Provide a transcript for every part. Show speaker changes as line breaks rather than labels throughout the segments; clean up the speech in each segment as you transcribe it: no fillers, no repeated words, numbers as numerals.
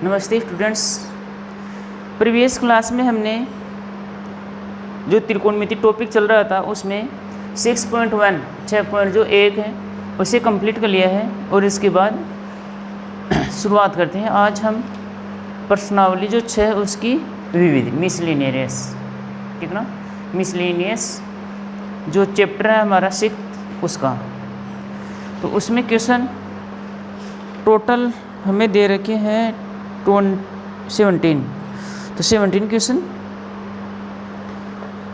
नमस्ते students. Previous class में हमने जो त्रिकोणमिति टॉपिक चल रहा था उसमें 6.1 6.1 है उसे कंप्लीट कर लिया है और इसके बाद शुरुआत करते हैं। आज हम प्रश्नावली जो 6 उसकी विविध मिसलिनियस, ठीक ना, मिसलिनियस जो चैप्टर है हमारा 6 उसका। तो उसमें क्वेश्चन टोटल हमें दे रखे हैं 17। तो 17 क्वेश्चन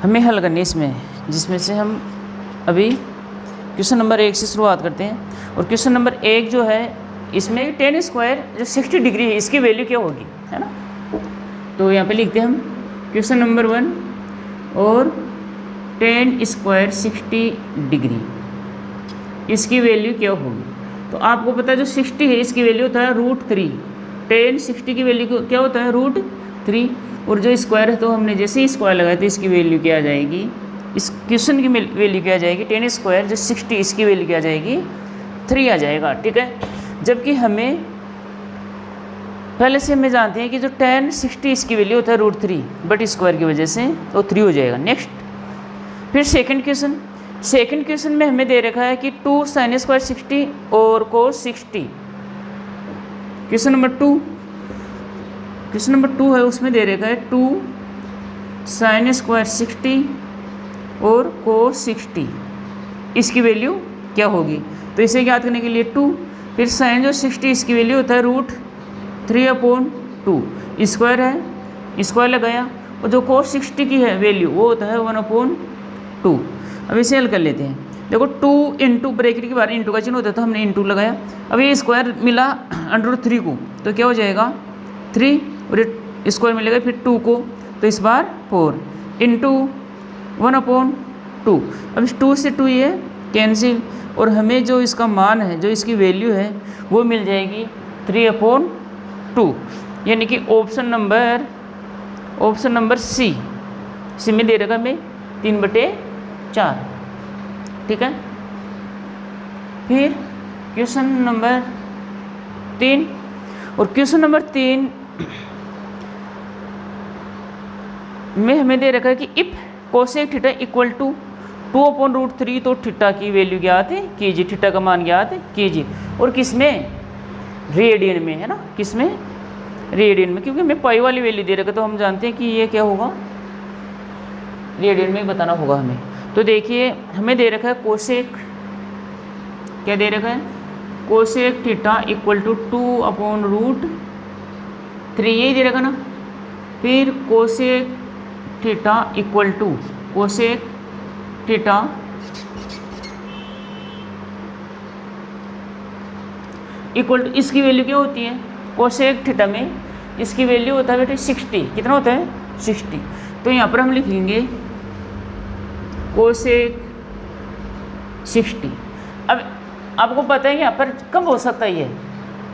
हमें हल करने इसमें, जिसमें से हम अभी क्वेश्चन नंबर 1 से शुरुआत करते हैं। और क्वेश्चन नंबर 1 जो है इसमें tan स्क्वायर जो 60 डिग्री है इसकी वैल्यू क्या होगी, है ना। तो यहाँ पे लिखते हैं हम क्वेश्चन नंबर 1 और tan स्क्वायर 60 डिग्री इसकी वैल्यू क्या होगी। तो आपको पता है जो 60 है इसकी वैल्यू होता है √3। tan 60 की वैल्यू क्या होता है √3। और जो स्क्वायर है तो हमने जैसे ही स्क्वायर लगाया तो इसकी वैल्यू क्या आ जाएगी, इस क्वेश्चन की वैल्यू क्या आ जाएगी, tan स्क्वायर जो 60 इसकी वैल्यू क्या आ जाएगी 3 आ जाएगा, ठीक है। जबकि हमें पहले से हमें जानते हैं कि जो tan 60 इसकी वैल्यू होता है √3, बट स्क्वायर की वजह से तो 3 हो जाएगा। नेक्स्ट फिर सेकंड क्वेश्चन में हमें दे रखा है कि 2 sin स्क्वायर 60 और cos 60। क्वेश्चन नंबर 2 है उसमें दे रखा है 2 sin स्क्वायर 60 और cos 60 इसकी वैल्यू क्या होगी। तो इसे याद करने के लिए 2 फिर sin जो 60 इसकी वैल्यू होता है √3/2 स्क्वायर है, स्क्वायर लगाया। और जो cos 60 की है वैल्यू वो होता है 1/2। अब इसे हल कर लेते हैं। देखो 2 इंटू ब्रैकेट के बाहर इंटू का चिन्ह होता है तो हमने इंटू लगाया। अब ये स्क्वायर मिला √3 को तो क्या हो जाएगा 3 और स्क्वायर मिलेगा फिर 2 को तो इस बार 4 इंटू 1/2। अब इस 2 से 2 ये कैंसिल और हमें जो इसका मान है, जो इसकी वैल्यू है वो मिल जाएगी 3/2। यानी कि ऑप्शन नंबर सी में दे रखा हमें 3/4, ठीक है। फिर क्वेश्चन नंबर 3 और क्वेश्चन नंबर 3 में हमें दे रखा है कि if cosec theta equal to 2/√3 तो थीटा की वैल्यू ज्ञात कीजिए, थीटा का मान ज्ञात कीजिए। और किसमें, रेडियन में, है ना, किसमें, रेडियन में, क्योंकि हमें पाई वाली वैल्यू दे रखा तो हम जानते हैं कि ये क्या होगा, रेडियन में बताना होगा हमें। तो देखिए हमें दे रखा है कोसेक, क्या दे रखा है, कोसेक थीटा इक्वल टू 2/√3 यही दे रखा ना। फिर कोसेक थीटा इक्वल टू इसकी वैल्यू क्या होती है, कोसेक थीटा में इसकी वैल्यू होता है बेटे 60। कितना होता है 60। तो यहाँ पर हम लिखेंगे कोसेक 60। अब आपको पता है यहाँ पर कब हो सकता है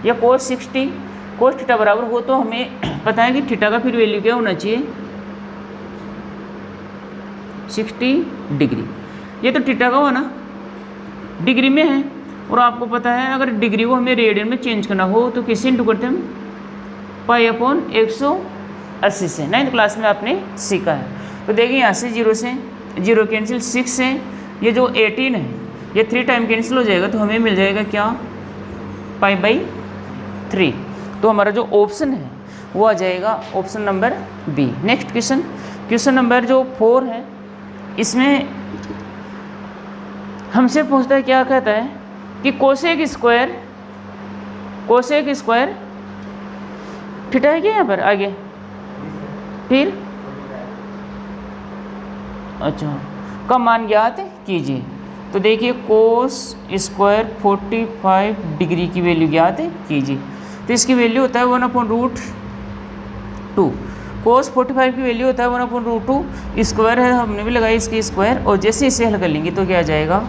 ये cos 60 cos थीटा बराबर हो तो हमें पता है कि थीटा का फिर वैल्यू क्या होना चाहिए 60 डिग्री। ये तो थीटा का हो ना, डिग्री में है। और आपको पता है अगर डिग्री को हमें रेडियन में चेंज करना हो तो किससे इंटू करते हैं हम, π/180 से। 9th क्लास में आपने सीखा है। तो देखिए यहाँ से 0 कैंसिल, 6 से ये जो 18 है ये 3 टाइम कैंसिल हो जाएगा तो हमें मिल जाएगा क्या π/3। तो हमारा जो ऑप्शन है वो आ जाएगा option number B. Next question number जो 4 है इसमें हमसे पूछता है, क्या कहता है कि कोसेक स्क्वायर थीटा है क्या यहाँ पर आगे, फिर अच्छा का मान ज्ञात कीजिए। तो देखिए cos स्क्वायर 45 डिग्री की वैल्यू ज्ञात कीजिए। तो इसकी वैल्यू होता है 1/√2। cos 45 की वैल्यू होता है 1/√2। स्क्वायर है हमने भी लगाई इसकी स्क्वायर और जैसे इसे हल कर लेंगे तो क्या आ जाएगा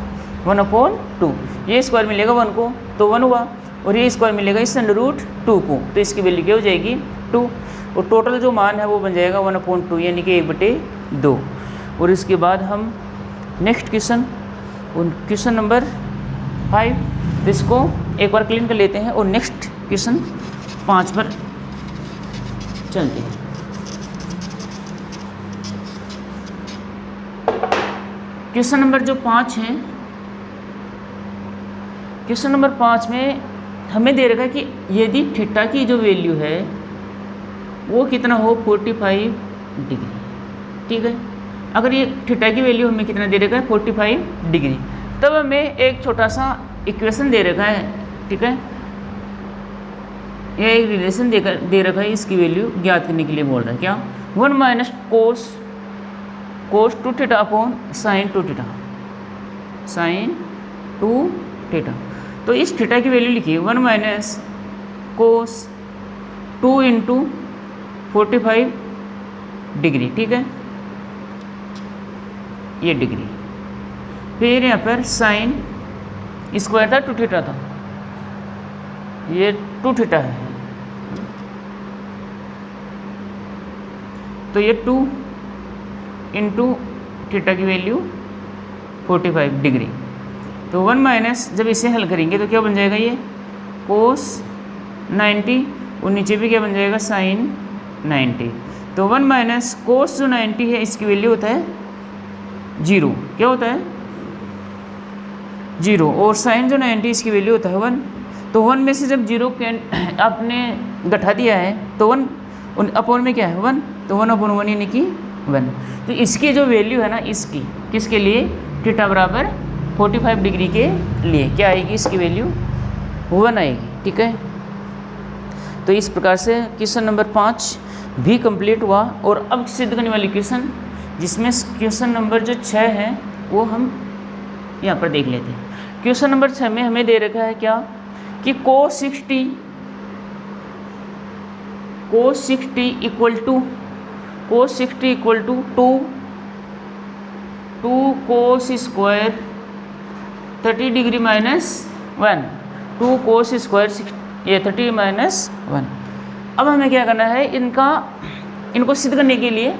1/2। ये स्क्वायर मिलेगा 1 को तो 1 हुआ और ये स्क्वायर मिलेगा इस √2 को तो इसकी वैल्यू क्या हो जाएगी 2। और टोटल जो मान है वो बन जाएगा 1/2 यानी कि 1/2। और इसके बाद हम नेक्स्ट क्वेश्चन नंबर 5 इसको एक बार क्लीन कर लेते हैं और नेक्स्ट क्वेश्चन 5 पर चलते हैं। क्वेश्चन नंबर जो 5 है, क्वेश्चन नंबर 5 में हमें दे रखा है कि यदि थीटा की जो वैल्यू है वो कितना हो 45 डिग्री, ठीक है। अगर ये थीटा की वैल्यू हमें कितना दे रखा है 45 डिग्री, तब हमें एक छोटा सा इक्वेशन दे रखा है, ठीक है। यह एक रिलेशन दे रखा है, इसकी वैल्यू ज्ञात करने के लिए बोल रहा है क्या, 1 minus cos 2 theta upon sine 2 theta, sine 2 theta. तो इस थीटा की वैल्यू लिखिए 1 माइनस कोस 2 इंटू 45 डिग्री, ठीक है, ये डिग्री। फिर यहाँ पर साइन स्क्वायर था 2 थीटा था, ये 2 थीटा है, तो ये 2 इंटू थीटा की वैल्यू 45 डिग्री। तो 1 माइनस, जब इसे हल करेंगे तो क्या बन जाएगा, ये कोस 90 और नीचे भी क्या बन जाएगा साइन 90। तो 1 माइनस कोस जो 90 है इसकी वैल्यू होता है 0, क्या होता है 0, और साइन जो 90 इसकी वैल्यू होता है 1। तो 1 में से जब 0 आपने घटा दिया है तो 1 अपॉन में क्या है 1, तो 1 अपॉन 1 यानी कि 1। तो इसकी जो वैल्यू है ना, इसकी किसके लिए, थीटा बराबर 45 डिग्री के लिए क्या आएगी, इसकी वैल्यू 1 आएगी, ठीक है। तो इस प्रकार से क्वेश्चन नंबर 5 भी कंप्लीट हुआ। और अब सिद्ध करने वाली क्वेश्चन, जिसमें क्वेश्चन नंबर जो 6 है वो हम यहाँ पर देख लेते हैं। क्वेश्चन नंबर 6 में हमें दे रखा है क्या, कि cos 60 equal to 2 cos square 30 degree minus 1, 2 cos square 30 minus 1। अब हमें क्या करना है, इनको सिद्ध करने के लिए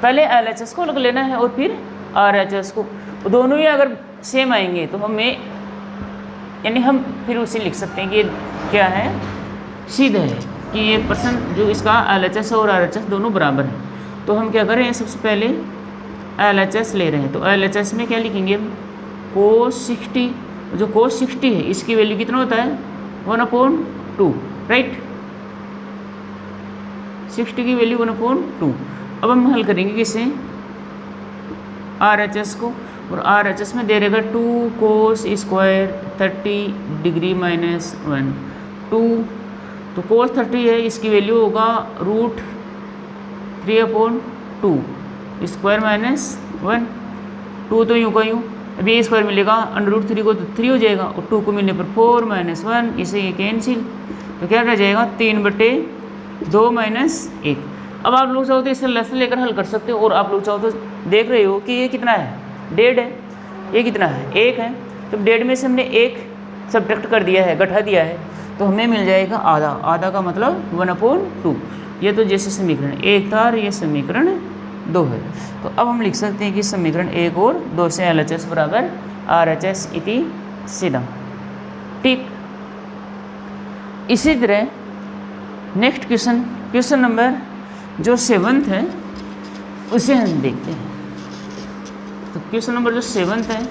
पहले LHS को लग लेना है और फिर RHS को। दोनों ही अगर सेम आएंगे तो हमें, यानी हम फिर उसे लिख सकते हैं कि क्या है, सिद्ध है कि ये पर्सन जो इसका LHS और RHS दोनों बराबर हैं। तो हम क्या करें, सबसे पहले LHS ले रहे हैं, तो LHS में क्या लिखेंगे, cos 60, जो cos 60 है इसकी वैल्यू कितना होता है 1/2, राइट, 60 की वैल्यू 1/2। अब हम हल करेंगे किसे, RHS को, और RHS में दे रहेगा 2 cos स्क्वायर 30 डिग्री माइनस 1, 2, तो cos 30 है इसकी वैल्यू होगा √3/2 स्क्वायर माइनस 1, 2 तो यूँ का यूँ, अब ये स्क्वायर मिलेगा, √3 को तो 3 हो जाएगा, और 2 को मिलने पर 4 माइनस 1, इसे ये कैंसिल, तो क्या रह जाएगा 3/2 माइनस 1। अब आप लोग चाहो तो इसे लेसन लेकर हल कर सकते हो, और आप लोग चाहो तो देख रहे हो कि ये कितना है, 1.5 है, ये कितना है 1 है, तो 1.5 में से हमने 1 सब्ट्रैक्ट कर दिया है, घटा दिया है, तो हमें मिल जाएगा आधा, आधा का मतलब 1/2। ये तो जैसे समीकरण 1 था और ये समीकरण 2 है। तो अब हम लिख सकते हैं कि समीकरण 1 और 2 से LHS बराबर RHS इति सिद्धम, ठीक। इसी तरह नेक्स्ट क्वेश्चन नंबर जो 7th है उसे हम देखते हैं। तो क्वेश्चन नंबर जो 7th है,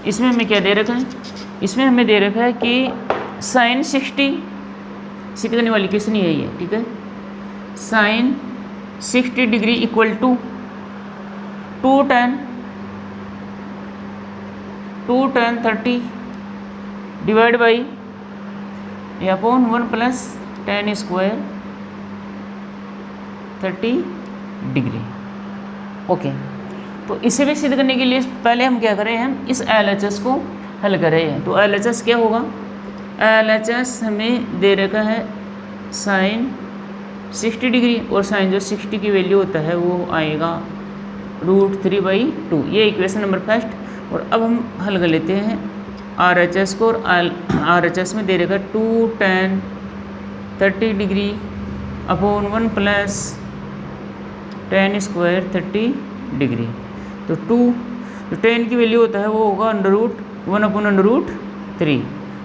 इसमें हमें क्या दे रखा है, इसमें हमें दे रखा है कि साइन 60 सिद्ध करने वाली क्वेश्चन यही है, ठीक है। Sine 60 degree equal to 2 tan 30 divide by upon 1 plus tan square 30 degree, okay. तो इसे भी सिद्ध करने के लिए पहले हम क्या करें, हम इस LHS को हल कर रहे हैं। तो LHS क्या होगा, LHS हमें दे रखा है साइन 60 डिग्री, और साइन जो 60 की वैल्यू होता है वो आएगा √3/2, ये इक्वेशन नंबर 1। और अब हम हल कर लेते हैं RHS को, और RHS में दे रखा 2 tan 30 degree upon 1 plus tan square 30 degree. तो 2, तो tan की वैल्यू होता है वो होगा √1/√3,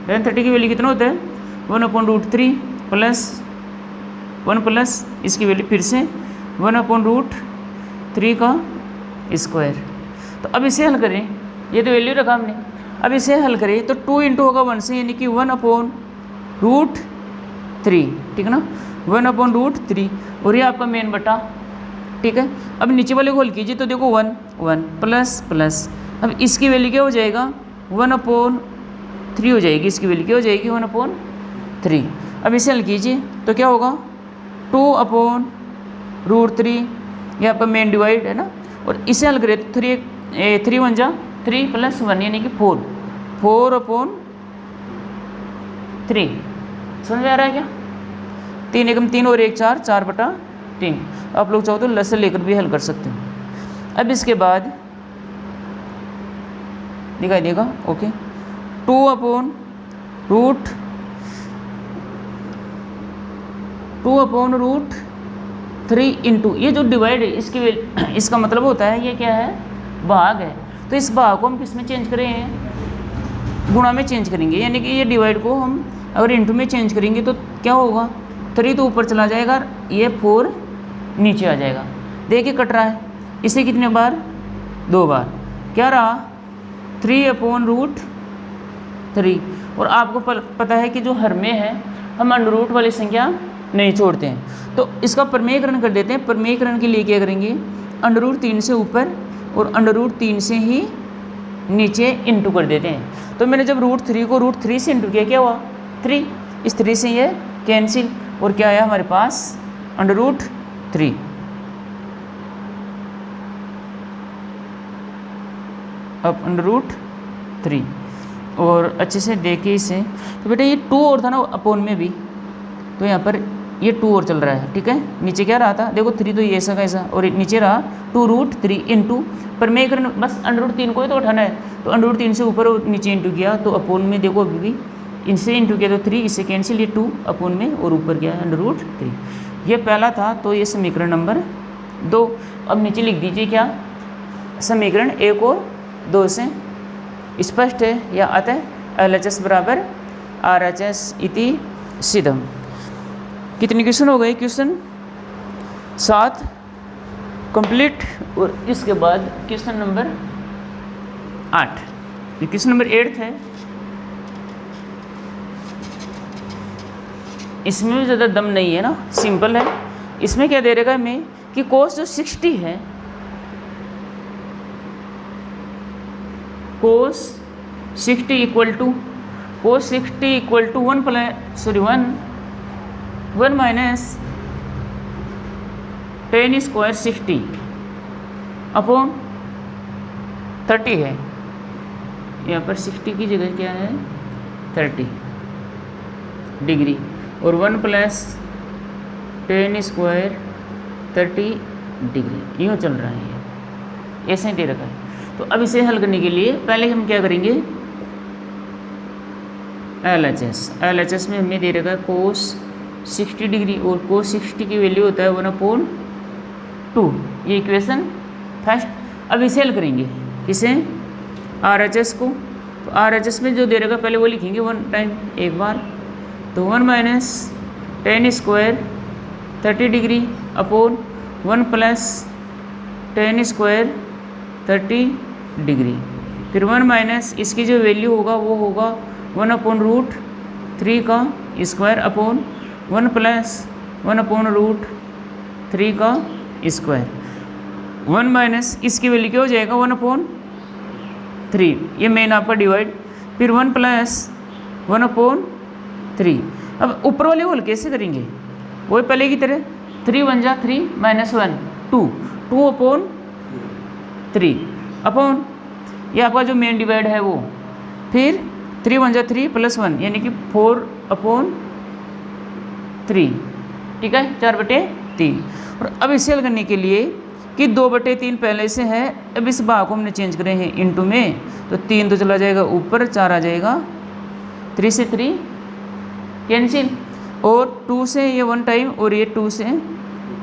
tan 30 की वैल्यू कितना होता है 1/√3 प्लस 1 प्लस इसकी वैल्यू फिर से 1/√3 का स्क्वायर। तो अब इसे हल करें, ये तो वैल्यू रखा हमने, अब इसे हल करें तो 2 इंटू होगा 1 से, यानी कि 1/√3, ठीक है ना, 1/√3, और ये आपका मेन बटा, ठीक है। अब नीचे वाले को हल कीजिए तो देखो 1 प्लस प्लस, अब इसकी वैल्यू क्या हो जाएगा 1/3 हो जाएगी, इसकी वैल्यू क्या हो जाएगी 1/3। अब इसे हल कीजिए तो क्या होगा 2/√3, ये आपका मेन डिवाइड है ना, और इसे हल करें तो 3 1 जा 3 + 1 यानी कि 4/3। समझ में आ रहा है क्या? 3 एकम 3 और 1 4, 4/3। आप लोग चाहो तो लसन लेकर भी हल कर सकते हो। अब इसके बाद दिखाई देगा, ओके, 2/√3 इंटू ये जो डिवाइड है इसका मतलब होता है ये क्या है, भाग है। तो इस भाग को हम किस में चेंज करें, गुणा में चेंज करेंगे, यानी कि ये डिवाइड को हम अगर इंटू में चेंज करेंगे तो क्या होगा, 3 तो ऊपर चला जाएगा, ये 4 नीचे आ जाएगा। देखिए कट रहा है, इसे कितने बार, 2 बार, क्या रहा 3/√3। और आपको पता है कि जो हर में है हम अंडर रूट वाली संख्या नहीं छोड़ते हैं, तो इसका प्रमेयकरण कर देते हैं। प्रमेयकरण के लिए क्या करेंगे, अंडर रूट 3 से ऊपर और अंडर रूट 3 से ही नीचे इंटू कर देते हैं। तो मैंने जब √3 को √3 से इंटू किया, क्या हुआ 3, इस 3 से ये कैंसिल, और क्या आया हमारे पास अंडर√3। अब अंडर√3 और अच्छे से देखिए इसे, तो बेटा ये 2 और था ना अपोन में भी, तो यहाँ पर ये 2 और चल रहा है, ठीक है। नीचे क्या रहा था, देखो 3 तो ये ऐसा का ऐसा, और नीचे रहा 2√3 इंटू प्रमेयकरण, बस अंडर√3 को ही तो उठाना है, तो अंडर√3 से ऊपर और नीचे इंटू किया, तो अपोन में देखो अभी भी इनसे इंटू किया तो 3, इससे कैंसिल, ये 2 अपोन में और ऊपर गया है अंडर√3। ये पहला था, तो ये समीकरण नंबर 2। अब नीचे लिख दीजिए क्या, समीकरण 1 और 2 से स्पष्ट है या अतः LHS बराबर RHS इति सिद्धम। कितने क्वेश्चन हो गए, क्वेश्चन 7 कंप्लीट, और इसके बाद क्वेश्चन नंबर 8, ये क्वेश्चन नंबर 8 है। इसमें भी ज़्यादा दम नहीं है ना, सिंपल है। इसमें क्या दे रहेगा हमें कि कोस जो 60 है, cos 60 equal to 1 minus tan square 60 upon 30 है। यहाँ पर 60 की जगह क्या है 30 डिग्री, और 1 प्लस tan स्क्वायर 30 डिग्री, यूँ चल रहा है, ये ऐसे ही दे रखा है। तो अब इसे हल करने के लिए पहले हम क्या करेंगे, LHS में हमें दे रखा है कोस 60 डिग्री, और कोस 60 की वैल्यू होता है 1/2, ये इक्वेशन फर्स्ट। अब इसे हल करेंगे, किसे, RHS को। तो RHS में जो दे रखा पहले वो लिखेंगे 1 टाइम, एक बार, तो 1 minus tan square 30 degree upon 1 plus tan square 30 degree, फिर 1 माइनस इसकी जो वैल्यू होगा वो होगा 1/√3 का स्क्वायर अपॉन 1 प्लस 1/√3 का स्क्वायर। 1 माइनस इसकी वैल्यू क्या हो जाएगा 1/3, ये मेन आपका डिवाइड, फिर 1 प्लस 1/3। अब ऊपर वाले होल कैसे करेंगे, वही पहले की तरह, 3 1 जा 3 माइनस 1 2/3 अपॉन ये आपका जो मेन डिवाइड है वो, फिर 3 1 जा 3 प्लस 1 यानी कि 4/3, ठीक है, 4/3। और अब इसे हल करने के लिए कि 2/3 पहले से है, अब इस भाग को हमने चेंज करे हैं इंटू में, तो 3 तो चला जाएगा ऊपर, 4 आ जाएगा, 3 से 3 कैंसिल, और 2 से ये 1 टाइम, और ये 2 से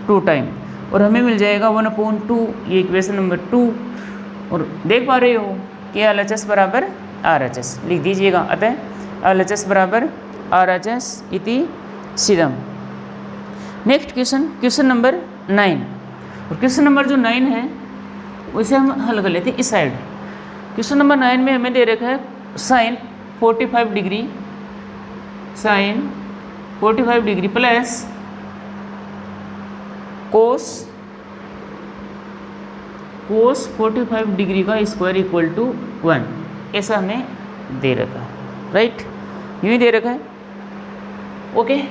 2 टाइम, और हमें मिल जाएगा 1/2, ये इक्वेशन नंबर 2। और देख पा रहे हो कि LHS बराबर RHS, लिख दीजिएगा, अतः LHS बराबर RHS इति सिद्धम। नेक्स्ट क्वेश्चन नंबर 9, और क्वेश्चन नंबर जो 9 है उसे हम हल कर लेते हैं इस साइड। क्वेश्चन नंबर 9 में हमें दे रखा है sine 45 degree, sine 45 degree plus cos 45 degree का स्क्वायर इक्वल टू 1, ऐसा हमें दे रखा है, राइट, यूँ ही दे रखा है। ओके,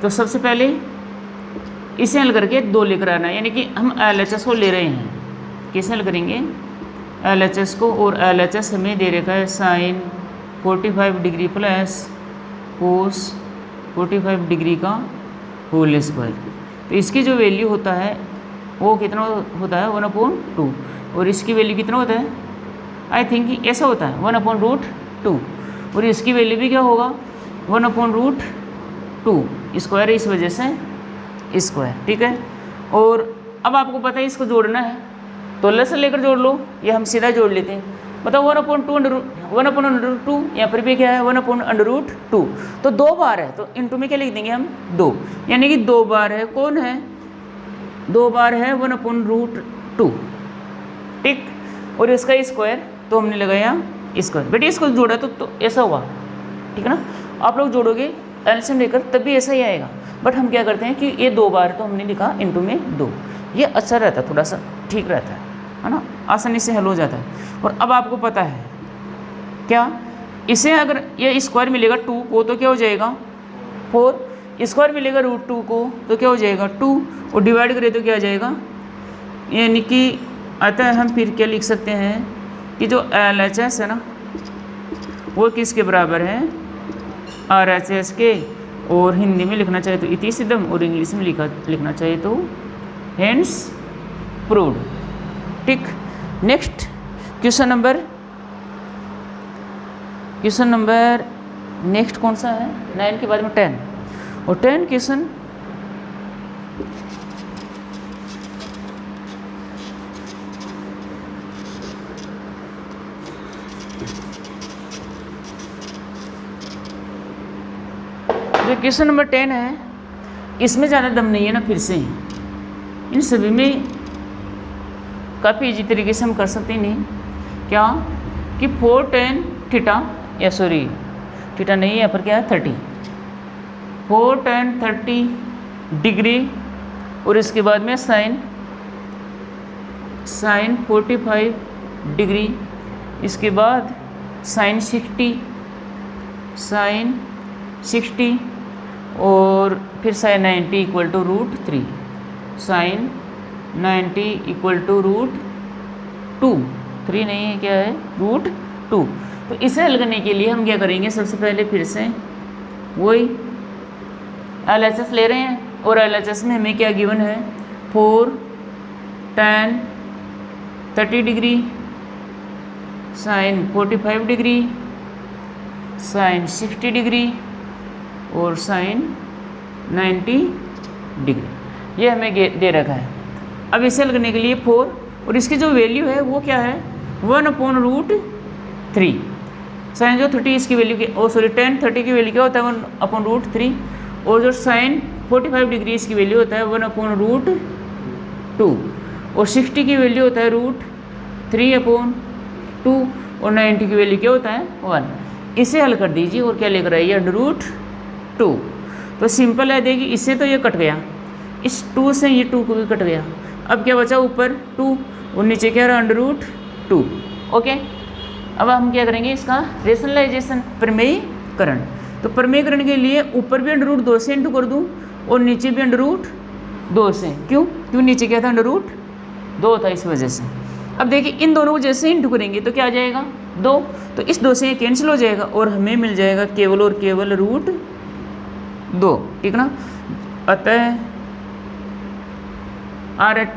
तो सबसे पहले इसे हल करके 2 लेकर आना है, यानी कि हम LHS को ले रहे हैं। कैसे हल करेंगे LHS को, और LHS हमें दे रखा है sine 45 degree plus cos 45 degree का होल स्क्वायर। तो इसकी जो वैल्यू होता है वो कितना होता है 1/2, और इसकी वैल्यू कितना होता है, आई थिंक कि ऐसा होता है 1/√2, और इसकी वैल्यू भी क्या होगा 1/√2 स्क्वायर, इस वजह से स्क्वायर, ठीक है। और अब आपको पता है इसको जोड़ना है तो लसन लेकर जोड़ लो, या हम सीधा जोड़ लेते हैं। मतलब 1/2 या फिर भी क्या है 1/√2, तो 2 बार है तो इनटू में क्या लिख देंगे हम 2, यानी कि 2 बार है, कौन है 2 बार है 1/√2, ठीक। और इसका स्क्वायर तो हमने लगाया स्क्वायर, बेटे इसको जोड़ा तो ऐसा हुआ, ठीक है ना। आप लोग जोड़ोगे एलसीएम लेकर तब भी ऐसा ही आएगा, बट हम क्या करते हैं कि ये 2 बार तो हमने लिखा इनटू में 2, ये अच्छा रहता है, थोड़ा सा ठीक रहता है ना, आसानी से हल हो जाता है। और अब आपको पता है क्या, इसे अगर ये स्क्वायर मिलेगा 2 को तो क्या हो जाएगा 4, स्क्वायर मिलेगा √2 को तो क्या हो जाएगा 2, और डिवाइड करें तो क्या आ जाएगा, यानी कि अतः हम फिर क्या लिख सकते हैं कि जो LHS है ना वो किसके बराबर है RHS के, और हिंदी में लिखना चाहिए तो इति सिद्धम, और इंग्लिश में लिखना चाहिए तो हेंस प्रूव्ड, ठीक। नेक्स्ट क्वेश्चन नंबर नेक्स्ट कौन सा है 9 के बाद में 10, और 10 क्वेश्चन जो क्वेश्चन नंबर 10 है इसमें ज़्यादा दम नहीं है ना, फिर से इन सभी में काफ़ी इजी तरीके से हम कर सकते हैं, नहीं क्या कि 4 tan थीटा, या सॉरी थीटा नहीं है, यहाँ पर क्या है 30, 4 tan 30 डिग्री, और इसके बाद में साइन 45 डिग्री, इसके बाद साइन 60 और फिर sine 90 equal to √3, sine 90 equal to √2, 3 नहीं है, क्या है √2। तो इसे हल करने के लिए हम क्या करेंगे, सबसे पहले फिर से वही LHS ले रहे हैं, और LHS में हमें क्या गिवन है 4 tan 30 degree, sine 45 degree, sine 60 degree और साइन 90 डिग्री, ये हमें दे रखा है। अब इसे हल करने के लिए 4, और इसकी जो वैल्यू है वो क्या है 1/√3, साइन जो 30 इसकी वैल्यू की tan 30 की वैल्यू क्या होता है 1/√3, और जो साइन 45 डिग्री इसकी वैल्यू होता है 1/√2, और 60 की वैल्यू होता है √3/2, और 90 की वैल्यू क्या होता है 1। इसे हल कर दीजिए, और क्या लेकर आइए √2, तो सिंपल है, देखिए इससे तो ये कट गया, इस 2 से ये 2 को भी कट गया, अब क्या बचा ऊपर 2 और नीचे क्या रहा √2। ओके, अब हम क्या करेंगे इसका रेशनलाइजेशन, प्रमेयीकरण। तो प्रमेयीकरण के लिए ऊपर भी √2 से इंटू कर दूँ और नीचे भी √2 से, क्यों नीचे क्या था √2 था, इस वजह से। अब देखिए इन दोनों को जैसे इंटू करेंगे तो क्या आ जाएगा 2, तो इस 2 से कैंसिल हो जाएगा और हमें मिल जाएगा केवल और केवल √2, ठीक ना। अतः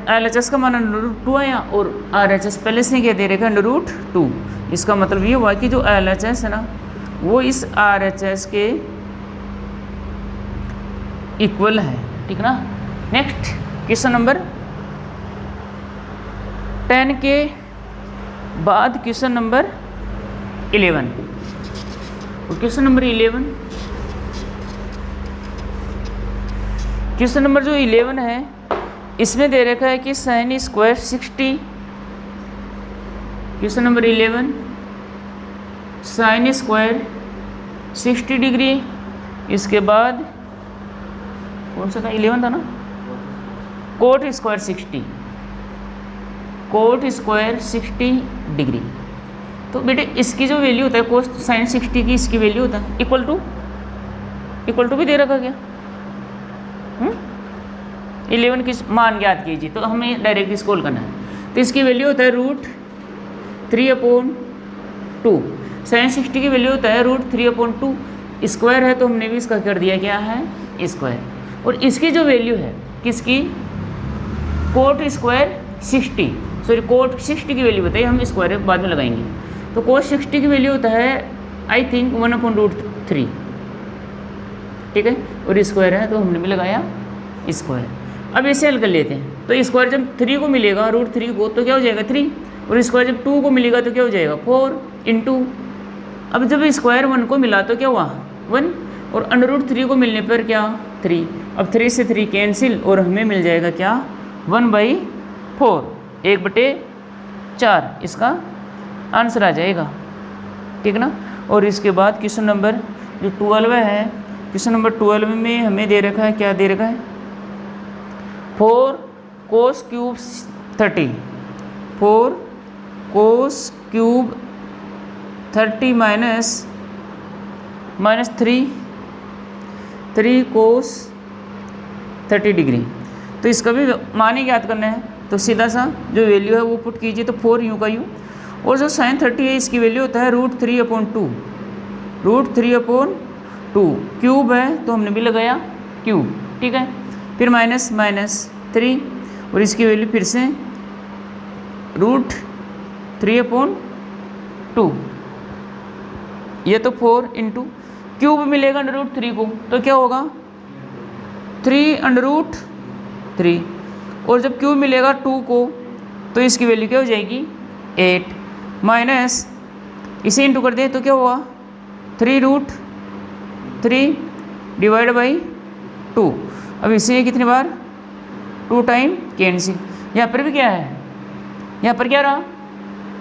LHS का मान √2 आया और RHS पहले से क्या दे रखा है √2। इसका मतलब ये हुआ कि जो LHS है ना वो इस RHS के इक्वल है, ठीक ना। नेक्स्ट क्वेश्चन नंबर 10 के बाद क्वेश्चन नंबर 11, और क्वेश्चन नंबर 11 क्वेश्चन नंबर जो 11 है इसमें दे रखा है कि sine square 60, question number 11 sine square 60 degree, इसके बाद कौन सा था 11 था ना, coat square 60, coat square 60 degree. तो बेटे इसकी जो वैल्यू होता है कोस साइन 60 की, इसकी वैल्यू होता है इक्वल टू भी दे रखा क्या 11 की मान ज्ञात कीजिए, तो हमें डायरेक्ट इसको कॉल करना है। तो इसकी वैल्यू होता है √3/2, साइन 60 की वैल्यू होता है √3/2, स्क्वायर है तो हमने भी इसका कर दिया क्या है स्क्वायर, और इसकी जो वैल्यू है किसकी कोट स्क्वायर 60, सॉरी कोट 60 की वैल्यू बताइए, हम स्क्वायर बाद में लगाएंगे। तो कोट 60 की वैल्यू होता है आई थिंक 1/√3, ठीक है, और स्क्वायर है तो हमने भी लगाया स्क्वायर। अब इसे हल कर लेते हैं। तो स्क्वायर जब 3 को मिलेगा √3 को तो क्या हो जाएगा 3, और स्क्वायर जब 2 को मिलेगा तो क्या हो जाएगा 4 इंटू, अब जब स्क्वायर 1 को मिला तो क्या हुआ 1, और √3 को मिलने पर क्या 3, अब 3 से 3 कैंसिल और हमें मिल जाएगा क्या 1/4, 1/4 इसका आंसर आ जाएगा, ठीक ना। और इसके बाद क्वेश्चन नंबर जो 12 है, क्वेश्चन नंबर 12 में हमें दे रखा है, क्या दे रखा है 4 cos cube 30, 4 cos cube 30 minus 3 cos 30 degree. तो इसका भी मान ही ज्ञात करना है, तो सीधा सा जो वैल्यू है वो पुट कीजिए, तो 4 यूँ का यूँ, और जो साइन 30 है इसकी वैल्यू होता है √3/2, √3/2, क्यूब है तो हमने भी लगाया क्यूब, ठीक है, फिर माइनस 3, और इसकी वैल्यू फिर से √3/2, ये तो 4 इंटू क्यूब मिलेगा √3 को तो क्या होगा 3/3, और जब क्यूब मिलेगा 2 को तो इसकी वैल्यू क्या हो जाएगी 8, माइनस इसे इंटू कर दें तो क्या हुआ 3√3 डिवाइड बाई 2। अब इसे कितनी बार 2 टाइम कैंसिल, यहाँ पर भी क्या है, यहाँ पर क्या रहा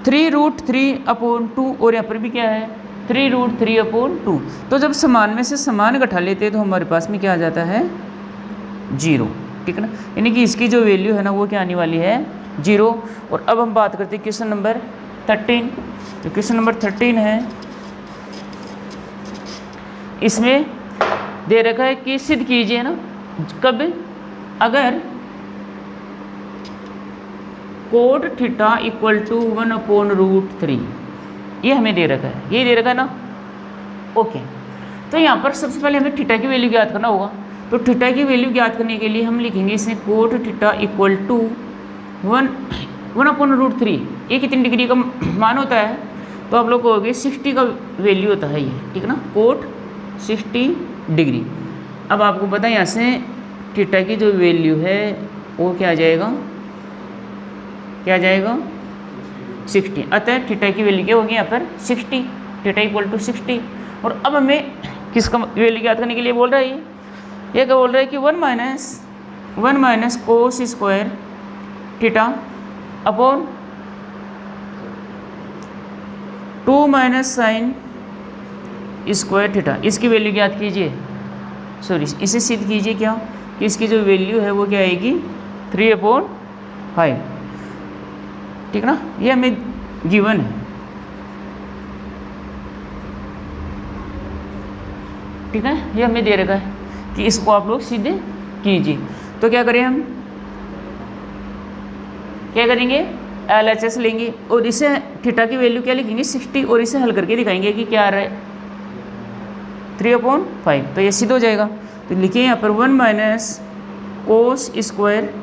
3√3/2, और यहाँ पर भी क्या है 3√3/2। तो जब समान में से समान घटा लेते हैं तो हमारे पास में क्या आ जाता है 0, ठीक है ना, यानी कि इसकी जो वैल्यू है ना वो क्या आने वाली है 0। और अब हम बात करते हैं क्वेश्चन नंबर 13। तो क्वेश्चन नंबर 13 है, इसमें दे रखा है कि सिद्ध कीजिए ना कब, अगर कोट थीटा इक्वल टू 1/√3, ये हमें दे रखा है, ये दे रखा है ना, ओके। तो यहाँ पर सबसे पहले हमें थीटा की वैल्यू ज्ञात करना होगा। तो थीटा की वैल्यू ज्ञात करने के लिए हम लिखेंगे इसे कोट थीटा इक्वल टू 1/√3, ये कितनी डिग्री का मान होता है, तो आप लोग कहोगे 60 का वैल्यू होता है ये, ठीक है ना, कोट 60 डिग्री। अब आपको पता है यहाँ से थीटा की जो वैल्यू है वो क्या आ जाएगा, क्या आ जाएगा 60, अतः थीटा की वैल्यू क्या होगी यहाँ पर 60, थीटा इक्वल टू 60। और अब हमें किसका वैल्यू ज्ञात करने के लिए बोल रहा है ये क्या बोल रहा है कि 1 minus cos square theta upon 2 minus sine square theta, इसकी वैल्यू ज्ञात कीजिए, सॉरी इसे सिद्ध कीजिए क्या कि इसकी जो वैल्यू है वो क्या आएगी 3/5, ठीक ना, ये हमें गिवन है, ठीक है, ये हमें दे रखा है कि इसको आप लोग सीधे कीजिए। तो क्या करें, हम क्या करेंगे LHS लेंगे और इसे थीटा की वैल्यू क्या लिखेंगे 60, और इसे हल करके दिखाएंगे कि क्या आ रहा है 3/5, तो ये सिद्ध हो जाएगा। तो लिखिए यहाँ पर 1 minus cos square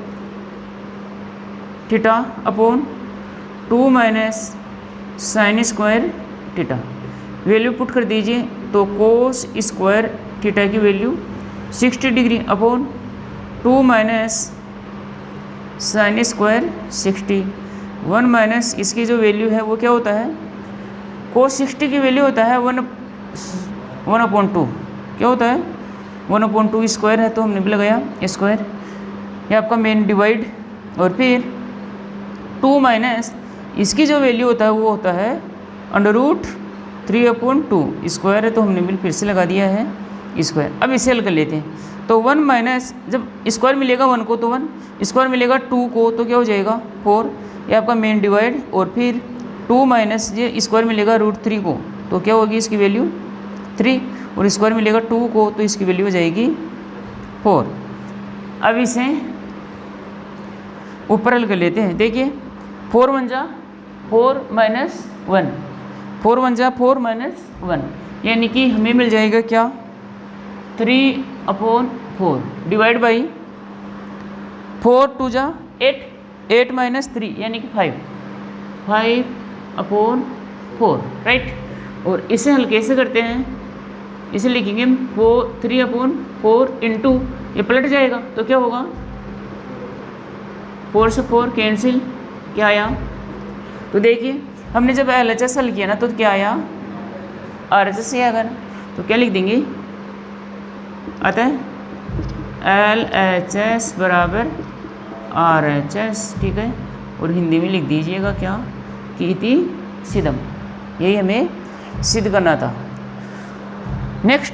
theta upon 2 minus sine square theta, value put कर दीजिए, तो कोस स्क्वायर थीटा की value 60 degree upon 2 minus sine square 60, 1 minus इसकी जो वैल्यू है वो क्या होता है कोस 60 की वैल्यू होता है 1/2, क्या होता है 1/2 स्क्वायर है तो हमने भी लगाया स्क्वायर, ये आपका मेन डिवाइड, और फिर 2 माइनस इसकी जो वैल्यू होता है वो होता है √3/2 स्क्वायर है तो हमने भी फिर से लगा दिया है स्क्वायर। अब इसे हल कर लेते हैं, तो 1 माइनस जब स्क्वायर मिलेगा 1 को तो 1, स्क्वायर मिलेगा 2 को तो क्या हो जाएगा 4, ये आपका मेन डिवाइड, और फिर 2 माइनस ये स्क्वायर मिलेगा √3 को तो क्या होगी इसकी वैल्यू 3, और स्क्वायर मिलेगा 2 को तो इसकी वैल्यू हो जाएगी 4। अब इसे ऊपर हल कर लेते हैं, देखिए 4 1 जा 4 माइनस 1, 4 1 जा 4 माइनस 1, यानी कि हमें मिल जाएगा क्या 3/4 डिवाइड बाई 4 2 जा 8, 8 माइनस 3 यानी कि 5/4, राइट। और इसे हल कैसे करते हैं, इसे लिखेंगे 3/4 इंटू, ये पलट जाएगा तो क्या होगा 4 से 4 कैंसिल, क्या आया, तो देखिए हमने जब LHS हल किया ना तो क्या आया RHS से आएगा ना, तो क्या लिख देंगे आता है LHS बराबर RHS, ठीक है, और हिंदी में लिख दीजिएगा क्या कि इति सिद्धम, यही हमें सिद्ध करना था। नेक्स्ट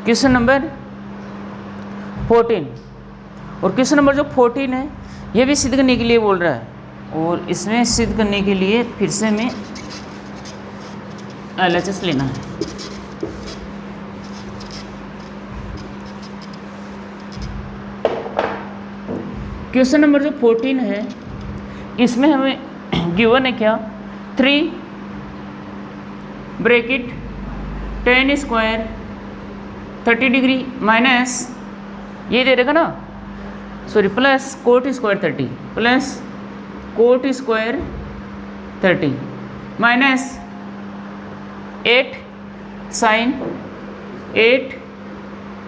क्वेश्चन नंबर 14, और क्वेश्चन नंबर जो 14 है ये भी सिद्ध करने के लिए बोल रहा है, और इसमें सिद्ध करने के लिए फिर से हमें LHS लेना है। क्वेश्चन नंबर जो 14 है इसमें हमें गिवन है क्या 3 bracket tan square 30 degree minus ये दे देगा ना, sorry plus cot square 30 plus cot square 30 minus 8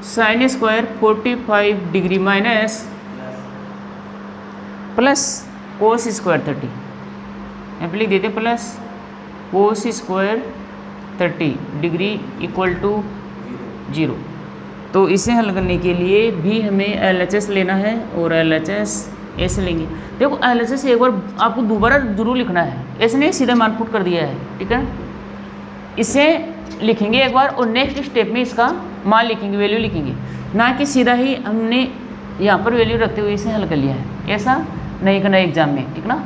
sine square 45 degree minus plus cos square 30, यहाँ पे लिख देते plus cos square 30 degree equal to 0। तो इसे हल करने के लिए भी हमें LHS लेना है और LHS ऐसे लेंगे। देखो LHS एक बार आपको दोबारा जरूर लिखना है, ऐसे नहीं सीधा मान पुट कर दिया है, ठीक है। इसे लिखेंगे एक बार और नेक्स्ट स्टेप में इसका मान लिखेंगे, वैल्यू लिखेंगे, ना कि सीधा ही हमने यहाँ पर वैल्यू रखते हुए इसे हल कर लिया है। ऐसा नहीं करना है एग्जाम में, ठीक ना।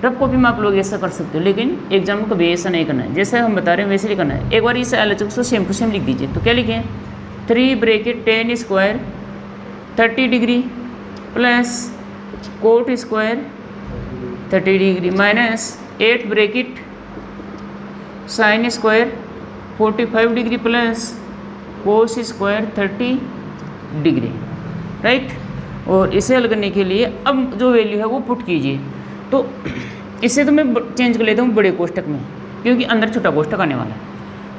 रफ कॉपी में आप लोग ऐसा कर सकते हो, लेकिन एग्जाम में कभी ऐसा नहीं करना है, जैसे हम बता रहे हैं वैसे लिखना है। एक बार इसे LHS को सेम टू सेम लिख दीजिए, तो क्या लिखें 3 bracket tan square 30 degree plus cot square 30 degree minus 8 bracket sine square 45 degree plus cos square 30 degree, right. और इसे हल करने के लिए अब जो वैल्यू है वो पुट कीजिए, तो इसे तो मैं चेंज कर लेता हूँ बड़े कोष्टक में, क्योंकि अंदर छोटा कोष्टक आने वाला है।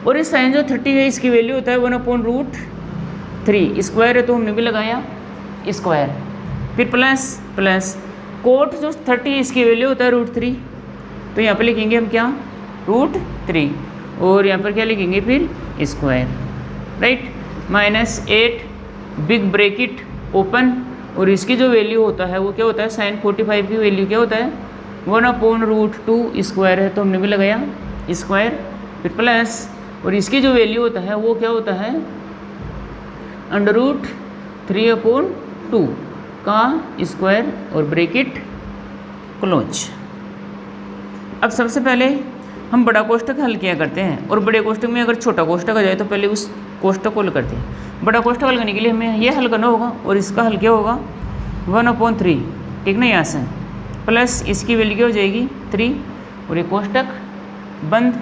और इस साइन जो 30 है इसकी वैल्यू होता है 1/√3 स्क्वायर है तो हमने भी लगाया स्क्वायर, फिर प्लस कोट जो 30 इसकी वैल्यू होता है √3, तो यहाँ पर लिखेंगे हम क्या √3, और यहाँ पर क्या लिखेंगे फिर square, right, minus 8 big bracket open, और इसकी जो वैल्यू होता है वो क्या होता है साइन 45 की वैल्यू क्या होता है 1/√2 स्क्वायर है तो हमने भी लगाया स्क्वायर, फिर प्लस, और इसकी जो वैल्यू होता है वो क्या होता है √3/2 का स्क्वायर और ब्रैकेट क्लोज। अब सबसे पहले हम बड़ा कोष्टक हल किया करते हैं, और बड़े कोष्टक में अगर छोटा कोष्टक आ जाए तो पहले उस कोष्टक को हल करते हैं। बड़ा कोष्टक हल करने के लिए हमें ये हल करना होगा, और इसका हल क्या होगा 1/3, ठीक ना, यहाँ से प्लस इसकी वैल्यू क्या हो जाएगी 3, और ये कोष्टक बंद,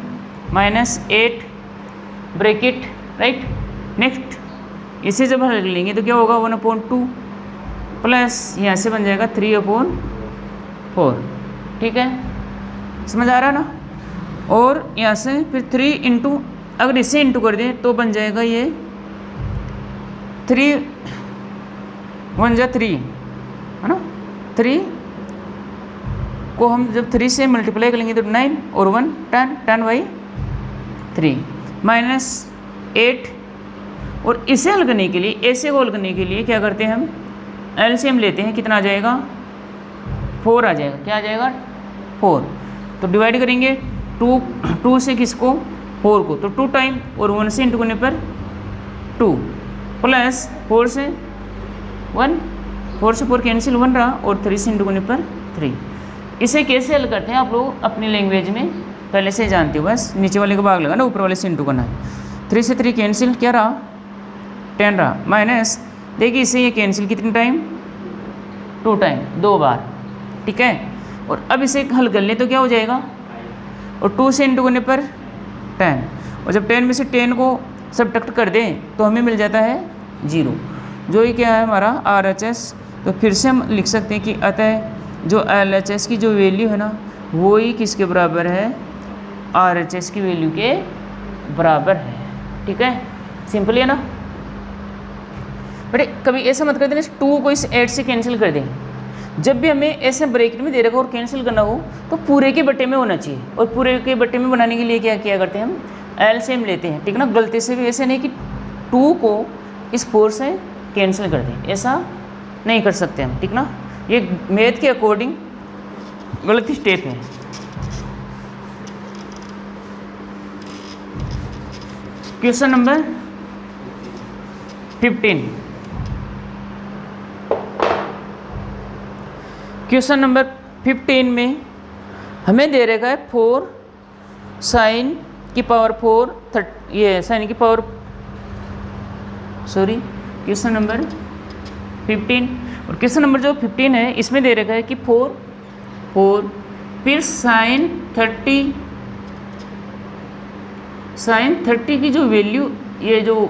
माइनस 8 ब्रैकेट, राइट। नेक्स्ट इसे जब हल लेंगे तो क्या होगा 1/2 प्लस यहाँ से बन जाएगा 3/4, ठीक है, समझ आ रहा ना। और यहाँ से फिर 3 इंटू, अगर इसे इंटू कर दें तो बन जाएगा ये 3 1 जा 3 है ना, 3 को हम जब 3 से मल्टीप्लाई करेंगे तो 9 और 1 10 10/3 माइनस 8 और इसे हल करने के लिए, ऐसे को हल करने के लिए क्या करते हैं हम, एलसीएम लेते हैं। कितना आ जाएगा, 4 आ जाएगा। क्या आ जाएगा, 4। तो डिवाइड करेंगे 2 से किसको, 4 को, तो 2 टाइम, और 1 से इंटू करने पर 2 प्लस 4 से 1, 4 से 4 कैंसिल 1 रहा, और 3 से इंटू करने पर 3। इसे कैसे हल करते हैं आप लोग अपनी लैंग्वेज में पहले से जानते हो, बस नीचे वाले का भाग लगा ना, ऊपर वाले से इंटू करना है। 3 से 3 कैंसिल, क्या रहा, 10 रहा, माइनस, देखिए इसे ये कैंसिल कितने टाइम, 2 टाइम, 2 बार, ठीक है। और अब इसे हल कर ले तो क्या हो जाएगा, और 2 से इंटू करने पर 10, और जब 10 में से 10 को सब्ट्रैक्ट कर दें तो हमें मिल जाता है 0, जो ये क्या है हमारा RHS। तो फिर से हम लिख सकते हैं कि अतः जो LHS की जो वैल्यू है ना, वो ही किसके बराबर है, RHS की वैल्यू के बराबर है, ठीक है। सिंपल है ना। बट कभी ऐसा मत कर देना 2 को इस 8 से कैंसिल कर दें। जब भी हमें ऐसे ब्रैकेट में दे रखा और कैंसिल करना हो तो पूरे के बट्टे में होना चाहिए, और पूरे के बट्टे में बनाने के लिए क्या किया करते हैं हम, एलसीएम लेते हैं, ठीक ना। गलती से भी ऐसे नहीं कि 2 को इस 4 से कैंसिल कर दें, ऐसा नहीं कर सकते हम, ठीक ना। ये मैथ के अकॉर्डिंग गलत स्टेप है। Question number 15। क्वेश्चन नंबर 15 में हमें दे रखा है 4 साइन की पावर 4 ये साइन की पावर क्वेश्चन नंबर 15, और क्वेश्चन नंबर जो 15 है इसमें दे रखा है कि 4 फिर साइन 30 की जो वैल्यू, ये जो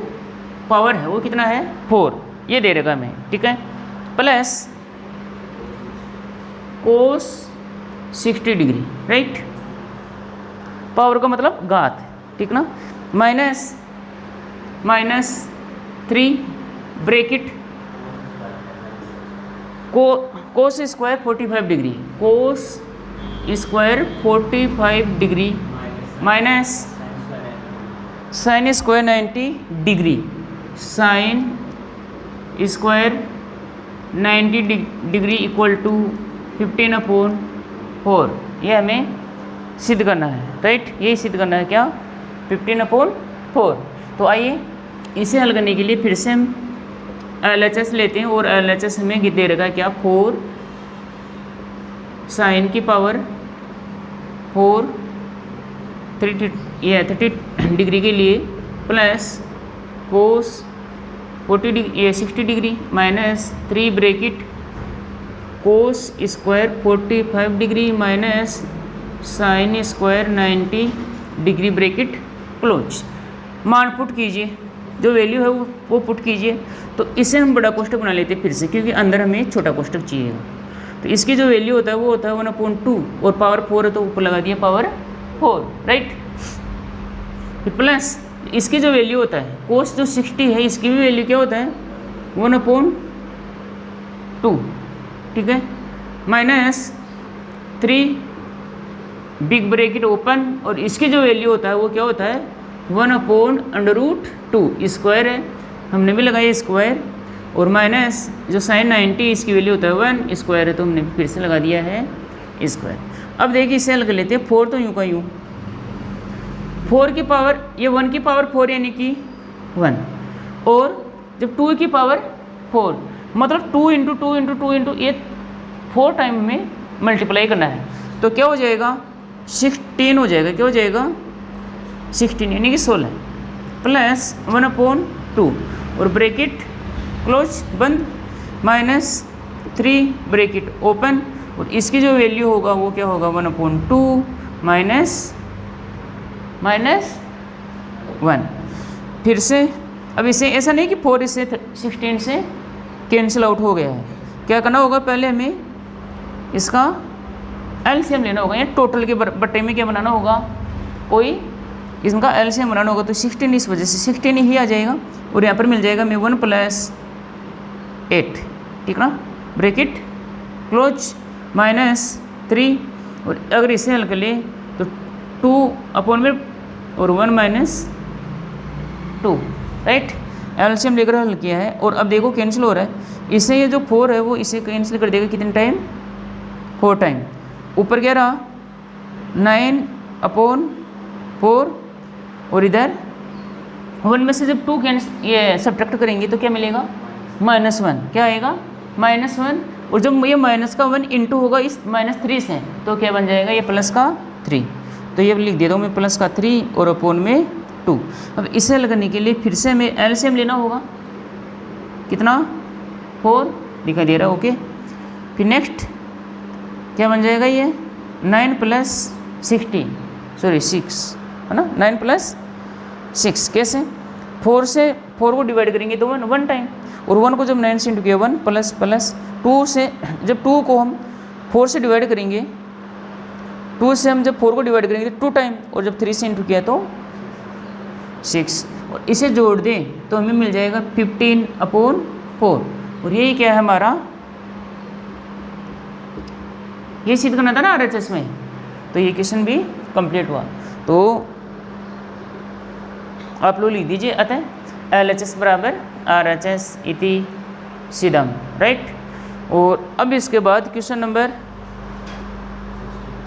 पावर है वो कितना है, 4, ये दे रखा हमें, ठीक है, plus cos 60 degree, right, power का मतलब घात, ठीक ना, minus 3 bracket cos square 45 degree, cos square 45 degree minus sine square 90 degree, sine square 90 degree equal to 15/4। ये हमें सिद्ध करना है, राइट, यही सिद्ध करना है क्या, 15/4। तो आइए इसे हल करने के लिए फिर से हम LHS लेते हैं, और LHS हमें दे रखा है क्या, 4 साइन की पावर 30 डिग्री के लिए plus cos 60 degree minus 3 bracket cos square 45 degree minus sine square 90 degree bracket close. मान पुट कीजिए, जो वैल्यू है वो पुट कीजिए। तो इसे हम बड़ा कोष्ठक बना लेते हैं फिर से, क्योंकि अंदर हमें छोटा कोष्ठक चाहिए। तो इसकी जो वैल्यू होता है वो होता है 1/2, और पावर 4 है तो ऊपर लगा दिया पावर 4, राइट। फिर प्लस इसकी जो वैल्यू होता है कोस जो 60 है, इसकी भी वैल्यू क्या होता है 1/2, ठीक है, माइनस 3 बिग ब्रैकेट ओपन, और इसकी जो वैल्यू होता है वो क्या होता है 1/√2 स्क्वायर है, हमने भी लगाया स्क्वायर, और माइनस जो साइन 90 इसकी वैल्यू होता है 1 स्क्वायर है, तो हमने फिर से लगा दिया है स्क्वायर। अब देखिए इसे हल कर लेते हैं। 4 तो यूँ का यूँ, 4 की पावर, ये 1 की पावर 4 यानी कि 1, और जब 2 की पावर 4 मतलब 2 × 2 × 2 × ये 4 टाइम में मल्टीप्लाई करना है, तो क्या हो जाएगा 16 हो जाएगा, क्या हो जाएगा 16 यानी कि 16 प्लस 1/2, और ब्रैकेट क्लोज बंद, माइनस 3 ब्रैकेट ओपन, और इसकी जो वैल्यू होगा वो क्या होगा 1/2 माइनस 1। फिर से अब इसे ऐसा नहीं कि 4 इससे 16 से कैंसिल आउट हो गया है, क्या करना होगा, पहले हमें इसका एलसीएम लेना होगा, या टोटल के बट्टे में क्या बनाना होगा, कोई इसका एलसीएम बनाना होगा। तो 16 इस वजह से 16 ही आ जाएगा, और यहाँ पर मिल जाएगा हमें 1 + 8, ठीक ना, ब्रैकेट क्लोज माइनस 3, और अगर इसे हल कर ले तो 2 अपॉन में और 1 - 2, राइट। एलसीएम लेकर हल किया है और अब देखो कैंसिल हो रहा है, इससे ये जो 4 है वो इसे कैंसिल कर देगा कितने टाइम, 4 टाइम। ऊपर क्या रहा 9/4 और इधर 1 में से जब 2 ये सब्ट्रैक्ट करेंगे तो क्या मिलेगा -1, क्या आएगा -1, और जब ये माइनस का 1 इंटू होगा इस -3 से तो क्या बन जाएगा ये प्लस का 3, तो ये लिख देता हूँ मैं प्लस का 3 और अपॉन में 2। अब इसे हल करने के लिए फिर से हमें एलसीएम लेना होगा, कितना 4 दिखाई दे रहा है, ओके। फिर नेक्स्ट क्या बन जाएगा ये 9 + 6 है ना, 9 + 6 कैसे 4 से 4 को डिवाइड करेंगे तो 1 टाइम, और 1 को जब 9 से इंटू किया 1 प्लस 2 से जब 2 को हम 4 से डिवाइड करेंगे, 2 से हम जब 4 को डिवाइड करेंगे तो 2 टाइम, और जब 3 से इंटू किया तो 6, और इसे जोड़ दें तो हमें मिल जाएगा 15/4, और यही क्या है हमारा, ये सिद्ध करना था ना आरएचएस में, तो ये क्वेश्चन भी कंप्लीट हुआ। तो आप लोग लिख दीजिए अतः LHS बराबर RHS इति सिद्धम, राइट। और अब इसके बाद क्वेश्चन नंबर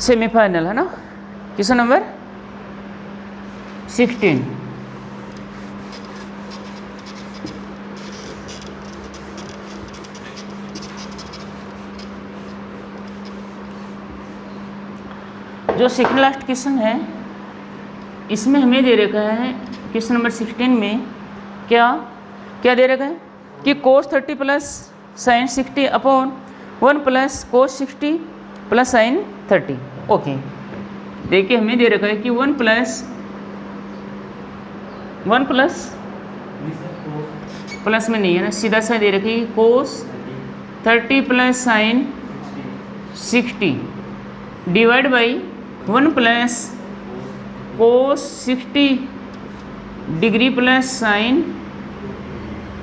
सेमीफाइनल है ना, क्वेश्चन नंबर 16। जो सेकंड लास्ट क्वेश्चन है इसमें हमें दे रखा है क्वेश्चन नंबर 16 में क्या क्या दे रखा है कि cos 30 + sin 60 upon 1 + cos 60 + sin 30, okay. देखिए हमें दे रखा है कि 1 प्लस में नहीं है ना, सीधा सा दे रखी है cos 30 + sin 60 divide by 1 + cos 60 degree + sin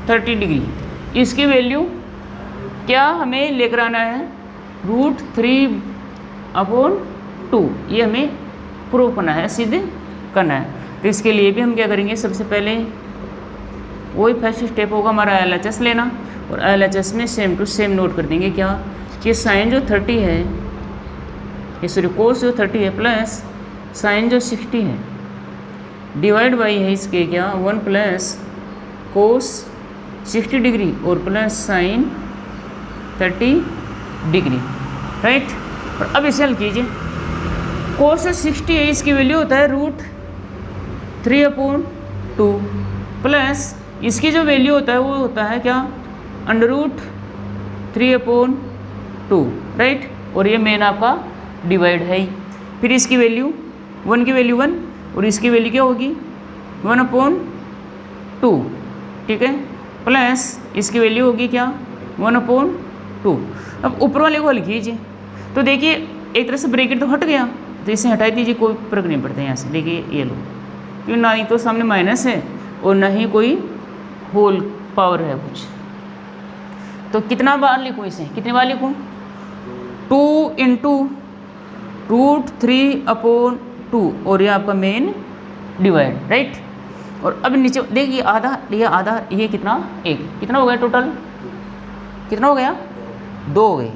30 degree, इसकी वैल्यू क्या हमें लेकर आना है √3/2, ये हमें प्रूव करना है, सिद्ध करना है। तो इसके लिए भी हम क्या करेंगे, सबसे पहले वही फर्स्ट स्टेप होगा हमारा LHS लेना, और LHS में सेम टू सेम नोट कर देंगे क्या कि साइन जो 30 है, ये सॉरी कोस जो 30 है प्लस साइन जो 60 है डिवाइड बाई है इसके क्या 1 + कोस 60 डिग्री और प्लस साइन 30 डिग्री, राइट। और अब इसे हल कीजिए, कोस 60 है इसकी वैल्यू होता है √3/2 प्लस इसकी जो वैल्यू होता है वो होता है क्या √3/2, राइट। और ये मेन आपका डिवाइड है ही, फिर इसकी वैल्यू 1 की वैल्यू 1 और इसकी वैल्यू क्या होगी 1/2, ठीक है, प्लस इसकी वैल्यू होगी क्या 1/2। अब ऊपर वाले को हल कीजिए, तो देखिए एक तरह से ब्रैकेट तो हट गया, तो इसे हटा दीजिए, कोई फर्क नहीं पड़ता यहाँ से। देखिए ये लो, क्योंकि ना ही तो सामने माइनस है और ना ही कोई होल पावर है कुछ, तो कितना बार लिखूँ इसे, कितनी बार लिखूँ 2 × √3/2, और ये आपका मेन डिवाइड, राइट। और अब नीचे देखिए आधा, ये कितना 1, कितना हो गया टोटल, कितना हो गया 2 हो गए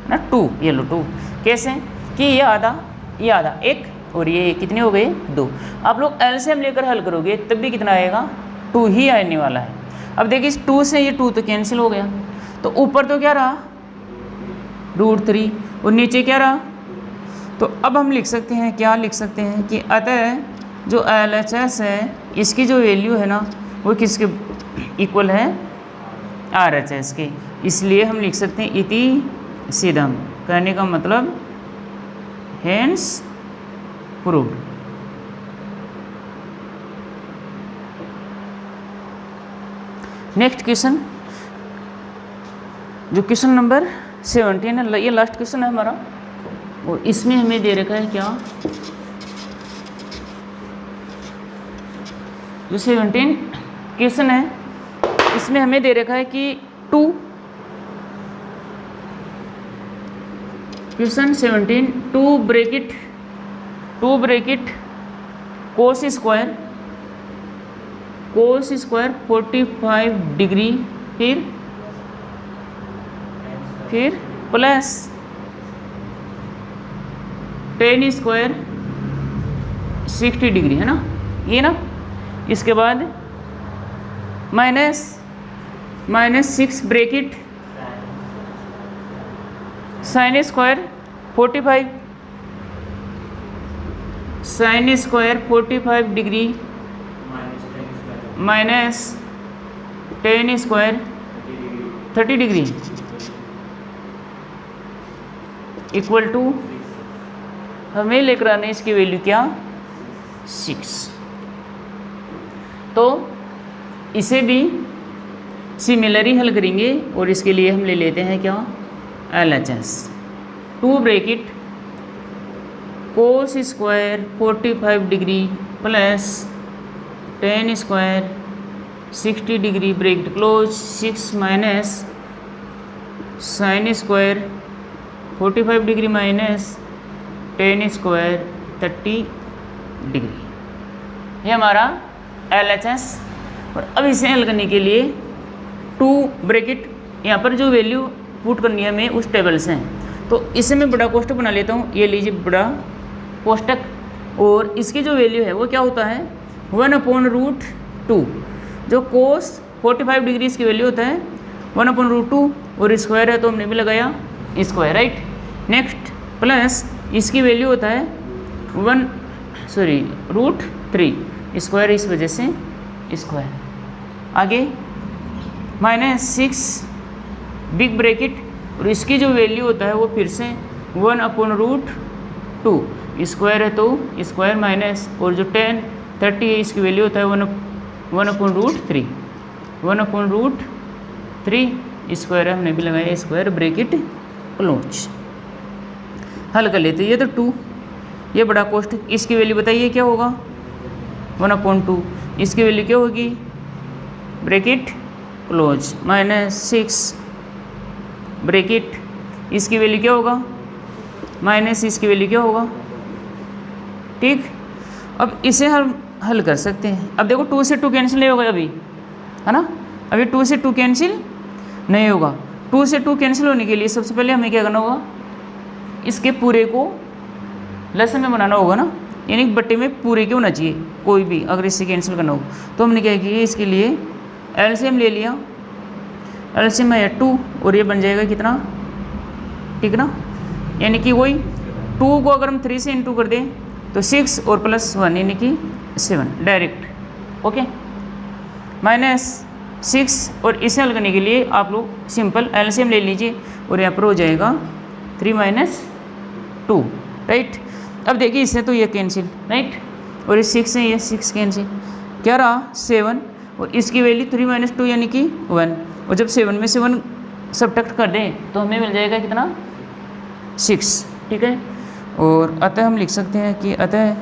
ना, 2, ये लो 2, कैसे कि ये आधा 1 और ये कितने हो गए 2। आप लोग एलसीएम लेकर हल करोगे तब भी कितना आएगा 2 ही आने वाला है। अब देखिए 2 से ये 2 तो कैंसिल हो गया, तो ऊपर तो क्या रहा √3 और नीचे क्या रहा, तो अब हम लिख सकते हैं, क्या लिख सकते हैं कि अतः जो LHS है इसकी जो वैल्यू है ना वो किसके इक्वल है RHS के, इसलिए हम लिख सकते हैं इति सिद्धम, कहने का मतलब हेंस प्रूव्ड। नेक्स्ट क्वेश्चन जो क्वेश्चन नंबर 17 है, ये लास्ट क्वेश्चन है हमारा, और इसमें हमें दे रखा है क्या जो 17 क्वेश्चन है इसमें हमें दे रखा है कि 2 question 17 2 bracket cos square cos square 45 degree, फिर प्लस टेन स्क्वायर 60 डिग्री, है ना, ये ना। इसके बाद minus 6 bracket sine square 45 degree minus tan square 30 degree equal to, हमें लेकर आने इसकी वैल्यू क्या, 6। तो इसे भी सिमिलरली हल करेंगे और इसके लिए हम ले लेते हैं क्या, LHS। 2 bracket cos square 45 degree plus tan square 60 degree bracket close, 6 minus sine square 45 degree minus tan square 30 degree, ये हमारा LHS। और अब इसे हल करने के लिए 2 ब्रैकेट यहाँ पर जो वैल्यू पुट करनी है हमें उस टेबल से, तो इसे मैं बड़ा कोष्टक बना लेता हूँ। ये लीजिए बड़ा कोष्टक, और इसकी जो वैल्यू है वो क्या होता है, 1/√2। जो कोस 45 डिग्री इसकी वैल्यू होता है 1/√2, और स्क्वायर है तो हमने भी लगाया स्क्वायर, राइट। नेक्स्ट प्लस इसकी वैल्यू होता है √3, स्क्वायर इस वजह से स्क्वायर। आगे -6 बिग ब्रैकेट, और इसकी जो वैल्यू होता है वो फिर से 1/√2, स्क्वायर है तो स्क्वायर माइनस, और जो 30 है इसकी वैल्यू होता है 1/√3, 1/√3 स्क्वायर है, हमने भी लगाया स्क्वायर ब्रैकेट क्लोज। हल कर लेते हैं। ये तो 2, ये बड़ा कोष्टक, इसकी वैल्यू बताइए क्या होगा, 1/2, इसकी वैल्यू क्या होगी, ब्रैकेट क्लोज, -6 ब्रैकेट, इसकी वैल्यू क्या होगा, माइनस इसकी वैल्यू क्या होगा, ठीक। अब इसे हम हल कर सकते हैं। अब देखो 2 से 2 कैंसिल नहीं होगा अभी, है ना, अभी 2 से 2 कैंसिल नहीं होगा। 2 से 2 कैंसिल होने के लिए सबसे पहले हमें क्या करना होगा, इसके पूरे को लसन में बनाना होगा ना, यानी बट्टे में पूरे के होना चाहिए कोई भी, अगर इससे कैंसिल करना हो। तो हमने क्या किया, इसके लिए एलसीएम ले लिया, एलसीएम है 2, और ये बन जाएगा कितना, ठीक ना, यानी कि वही 2 को अगर हम 3 से इंटू कर दें तो 6 और +1 यानी कि 7 डायरेक्ट, ओके। -6, और इसे हल करने के लिए आप लोग सिंपल एलसीएम ले लीजिए, और यहाँ पर हो जाएगा 3 - 2, राइट। अब देखिए इससे तो ये कैंसिल, राइट, और इस 6 से ये 6 कैंसिल, क्या रहा 7, और इसकी वैल्यू 3 - 2 यानी कि 1, और जब 7 में से 1 सब्ट्रैक्ट कर दें तो हमें मिल जाएगा कितना, 6, ठीक है। और अतः हम लिख सकते हैं कि अतः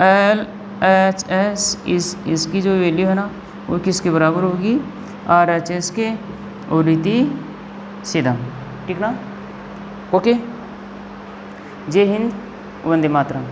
LHS इसकी जो वैल्यू है ना वो किसके बराबर होगी, RHS के, और रीति सीधा, ठीक ना, ओके। जय हिंद, वंदे मातरम।